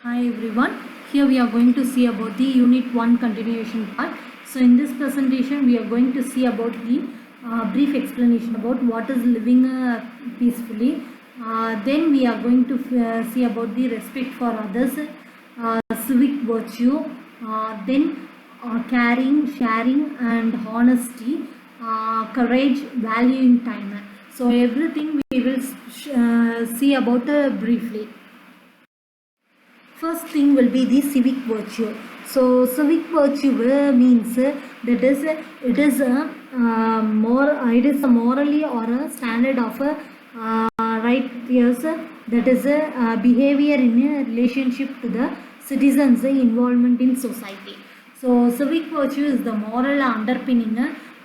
Hi everyone, here we are going to see about the Unit 1 continuation part. So in this presentation we are going to see about the brief explanation about what is living peacefully. Then we are going to see about the respect for others, civic virtue, then caring, sharing and honesty, courage, valuing time. So everything we will see about briefly. First thing will be the civic virtue. So civic virtue means that is it is a morally or a standard of a right yes, that is a behavior in a relationship to the citizens' involvement in society. So civic virtue is the moral underpinning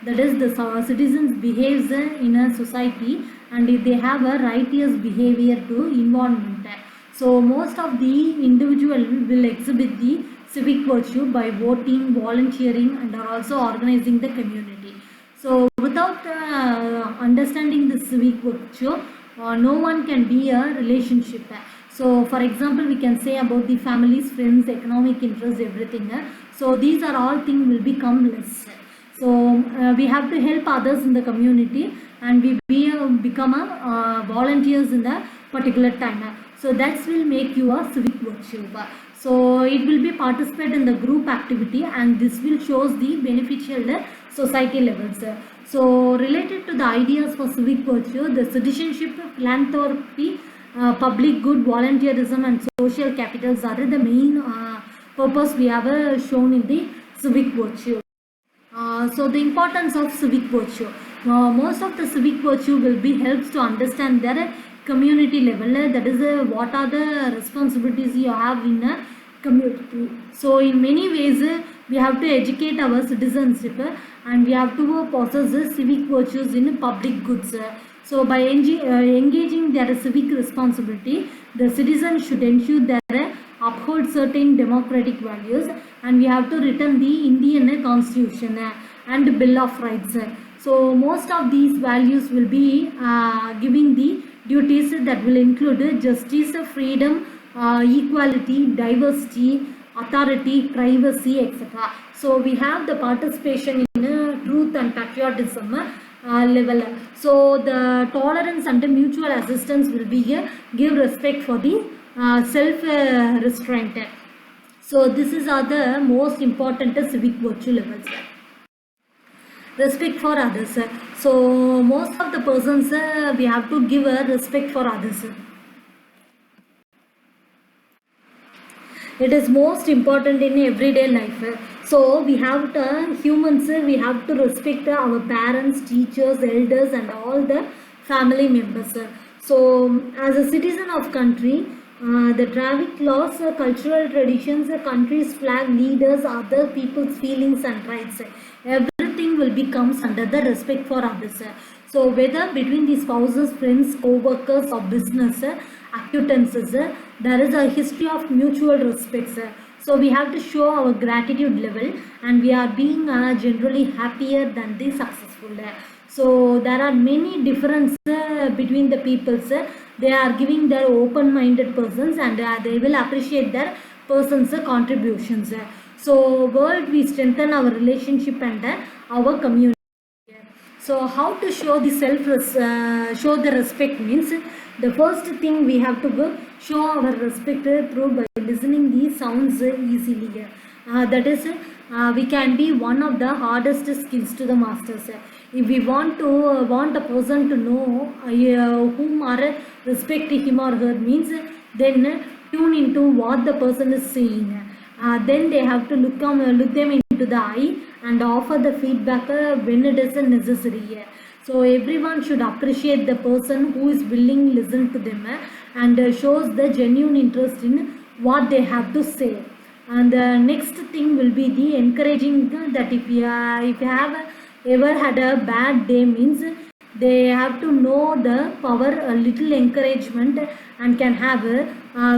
that is the citizens behaves in a society and they have a righteous behavior to involvement. So most of the individual will exhibit the civic virtue by voting, volunteering and are also organizing the community. So without understanding the civic virtue, no one can be a relationship. So for example, we can say about the families, friends, economic interests, everything. So these are all things will become less. So we have to help others in the community and become a volunteers in the particular time. So that will make you a civic virtue. So it will be participate in the group activity and this will shows the beneficial society levels. So related to the ideas for civic virtue, the citizenship, philanthropy, public good, volunteerism and social capitals are the main purpose we have shown in the civic virtue. So the importance of civic virtue. Most of the civic virtue will be helps to understand their community level. That is what are the responsibilities you have in a community. So in many ways we have to educate our citizenship and we have to possess civic virtues in public goods. So by engaging their civic responsibility, the citizens should ensure their uphold certain democratic values and we have to return the Indian Constitution and Bill of Rights. So most of these values will be giving the duties that will include justice, freedom, equality, diversity, authority, privacy, etc. So we have the participation in truth and patriotism level. So the tolerance and the mutual assistance will be give respect for the self restraint. So this is are the most important civic virtue levels. Respect for others. So most of the persons we have to give a respect for others. It is most important in everyday life. So we have to humans, we have to respect our parents, teachers, elders and all the family members. So as a citizen of country, the traffic laws, cultural traditions, country's flag, leaders, other people's feelings and rights, everything will becomes under the respect for others. So whether between the spouses, friends, co-workers or business acquaintances, there is a history of mutual respect. So we have to show our gratitude level and we are being generally happier than the successful. So there are many differences between the peoples. They are giving their open-minded persons and they will appreciate their persons' contributions. So world we strengthen our relationship and our community. So how to show the show the respect means the first thing we have to go show our respect through by listening the sounds easily. That is we can be one of the hardest skills to the masters. If we want a person to know whom are respect him or her means, then tune into what the person is saying. Then they have to look them into the eye and offer the feedback when it is necessary. So everyone should appreciate the person who is willing to listen to them and shows the genuine interest in what they have to say. And the next thing will be the encouraging that if you have ever had a bad day means they have to know the power a little encouragement and can have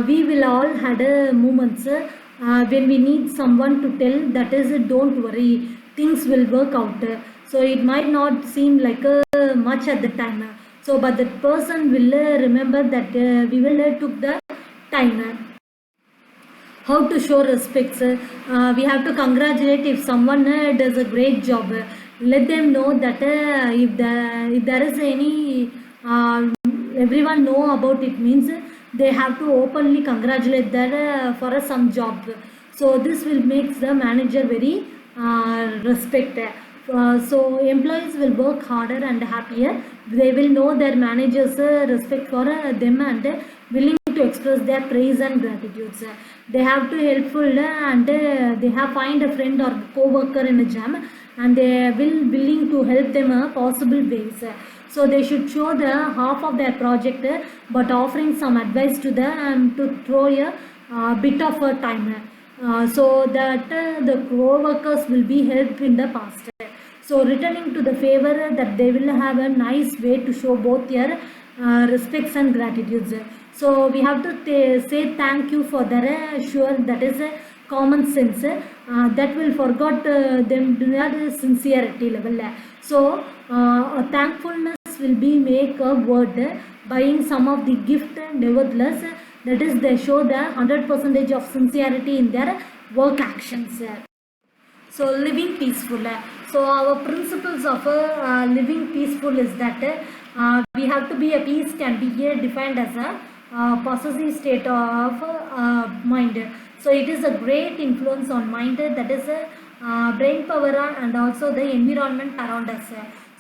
we will all had moments when we need someone to tell that is don't worry, things will work out. So it might not seem like much at the time, so but that person will remember that we will took the time. how to show respects. We have to congratulate if someone does a great job. Let them know that if there is any everyone know about it means they have to openly congratulate that for some job. So this will make the manager very respect. So employees will work harder and happier. They will know their managers respect for them and willing to express their praise and gratitude. They have to helpful and they have find a friend or co-worker in a jam and they will willing to help them possible ways. So they should show the half of their project but offering some advice to them to throw a bit of a time. So that the co-workers will be helped in the past. So returning to the favor that they will have a nice way to show both their respects and gratitudes. So we have to say thank you for their sure that is a common sense that will forgot them their sincerity level. So a thankfulness will be make a word buying some of the gift nevertheless that is they show the 100% of sincerity in their work actions. So living peaceful. So our principles of living peaceful is that we have to be a peace can be defined as a possessive state of mind. So it is a great influence on mind that is brain power and also the environment around us.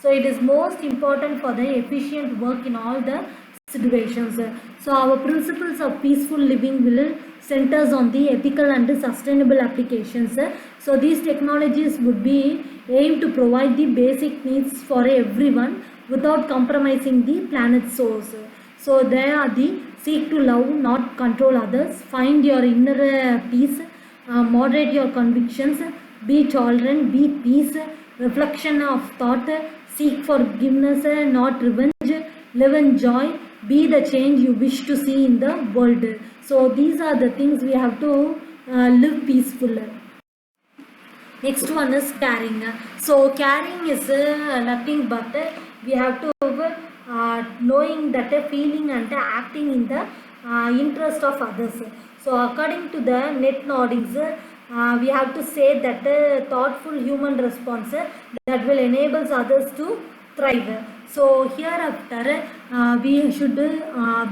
So it is most important for the efficient work in all the situations. So our principles of peaceful living will centers on the ethical and sustainable applications. So these technologies would be aimed to provide the basic needs for everyone without compromising the planet's source. So they are the seek to love, not control others, find your inner peace, moderate your convictions, be tolerant, be peace, reflection of thought, seek forgiveness, not revenge, live in joy, be the change you wish to see in the world. So these are the things we have to live peaceful. Next one is caring. So caring is nothing but we have to knowing that feeling and acting in the interest of others. So according to the net noddings, we have to say that thoughtful human response that will enable others to thrive. So hereafter we should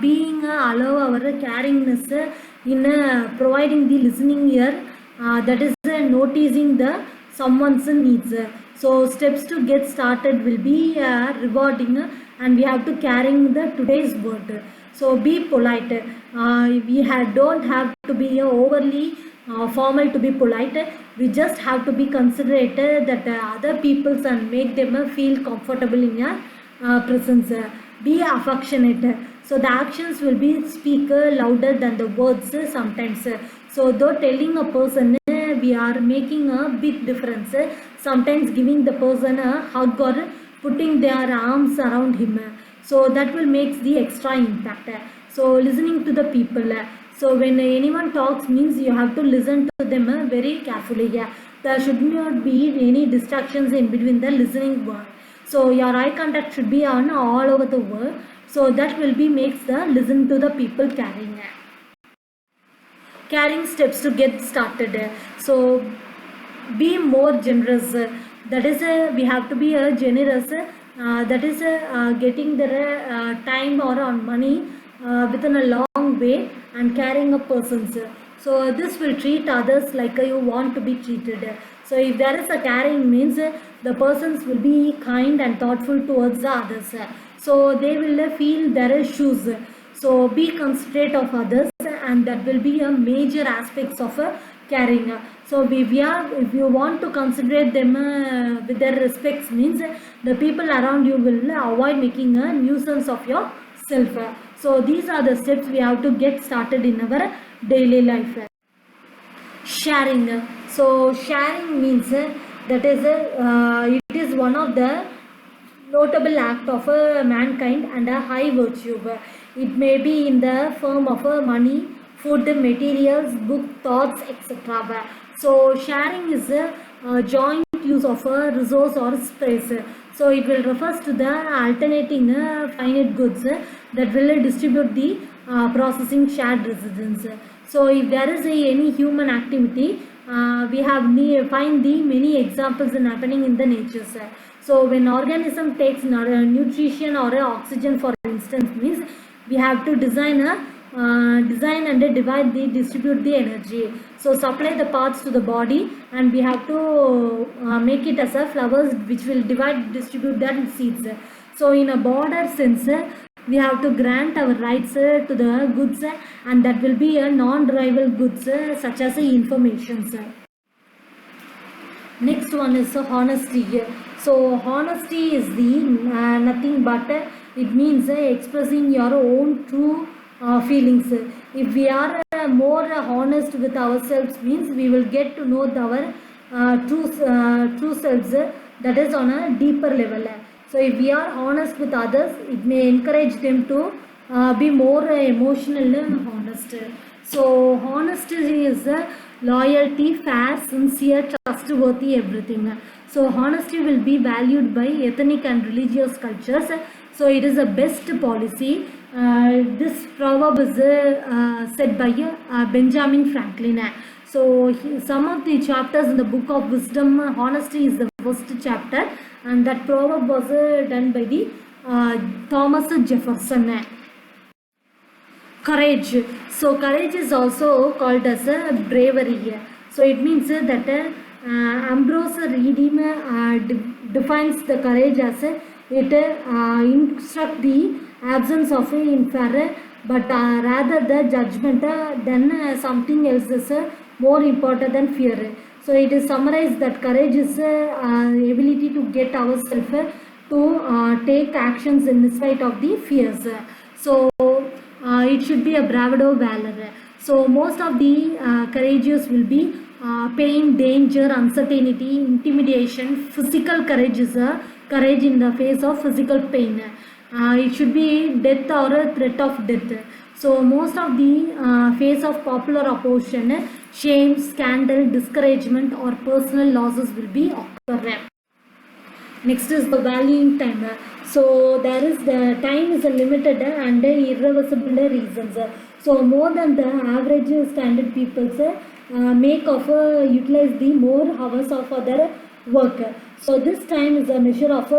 being allow our caringness in providing the listening ear that is noticing the someone's needs. So steps to get started will be rewarding and we have to carrying the today's word. So be polite. Don't have to be overly formal to be polite. We just have to be considerate that other peoples and make them feel comfortable in your presence. Be affectionate. So the actions will be speak louder than the words sometimes. So though telling a person we are making a big difference, sometimes giving the person a hug or putting their arms around him. So that will make the extra impact. So listening to the people. So when anyone talks means you have to listen to them very carefully. There should not be any distractions in between the listening word. So your eye contact should be on all over the world. So that will be makes the listen to the people carrying steps to get started. So be more generous. That is we have to be generous. That is getting the time or on money within a long way and carrying a person's. So this will treat others like you want to be treated. So if there is a caring means the persons will be kind and thoughtful towards the others. So they will feel their shoes. So be considerate of others and that will be a major aspects of caring. So if you want to consider them with their respects means the people around you will avoid making a nuisance of yourself. So these are the steps we have to get started in our daily life. Sharing. So sharing means that is it is one of the notable act of mankind and a high virtue. It may be in the form of money, food, materials, book, thoughts, etc. So sharing is a joint use of a resource or space. So it will refers to the alternating finite goods that will distribute the processing shared residence. So if there is any human activity, we have find the many examples in happening in the nature, sir. So when organism takes nutrition or oxygen, for instance, means we have to design and distribute the energy. So supply the parts to the body, and we have to make it as a flowers which will distribute that seeds. So in a broader sense, we have to grant our rights to the goods, and that will be a non-rival goods such as information. Next one is honesty. So honesty is the nothing but it means expressing your own true feelings. If we are more honest with ourselves, means we will get to know our true selves, that is on a deeper level. So if we are honest with others, it may encourage them to be more emotional and honest. So honesty is loyalty, fair, sincere, trustworthy, everything. So honesty will be valued by ethnic and religious cultures. So it is a best policy. This proverb is said by Benjamin Franklin. So some of the chapters in the book of wisdom, honesty is the first chapter, and that proverb was done by the Thomas Jefferson. Courage. So courage is also called as a bravery. So it means that Ambrose Reading defines the courage as it instruct the absence of fear, but rather the judgment than something else is more important than fear. So it is summarized that courage is ability to get ourselves to take actions in spite of the fears. So it should be a bravado valor. So most of the courageous will be pain, danger, uncertainty, intimidation. Physical courage is a courage in the face of physical pain. It should be death or a threat of death. So most of the face of popular opposition, shame, scandal, discouragement or personal losses will be occur. Next is the valuing time. So there is the time is a limited and irreversible reasons. So more than the average standard people make of utilize the more hours of their work. So this time is a measure of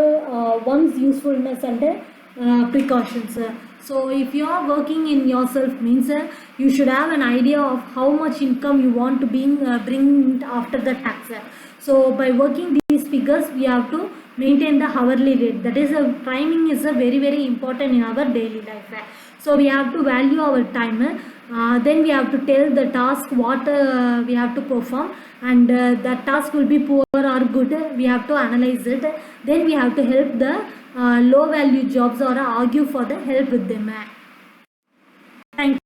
one's usefulness and precautions. So if you are working in yourself, means you should have an idea of how much income you want to bring after the tax. So by working these figures, we have to maintain the hourly rate. That is, timing is very important in our daily life. So we have to value our time. Then we have to tell the task what we have to perform, and that task will be poor or good. We have to analyze it. Then we have to help the low value jobs or argue for the help with them. Thank you.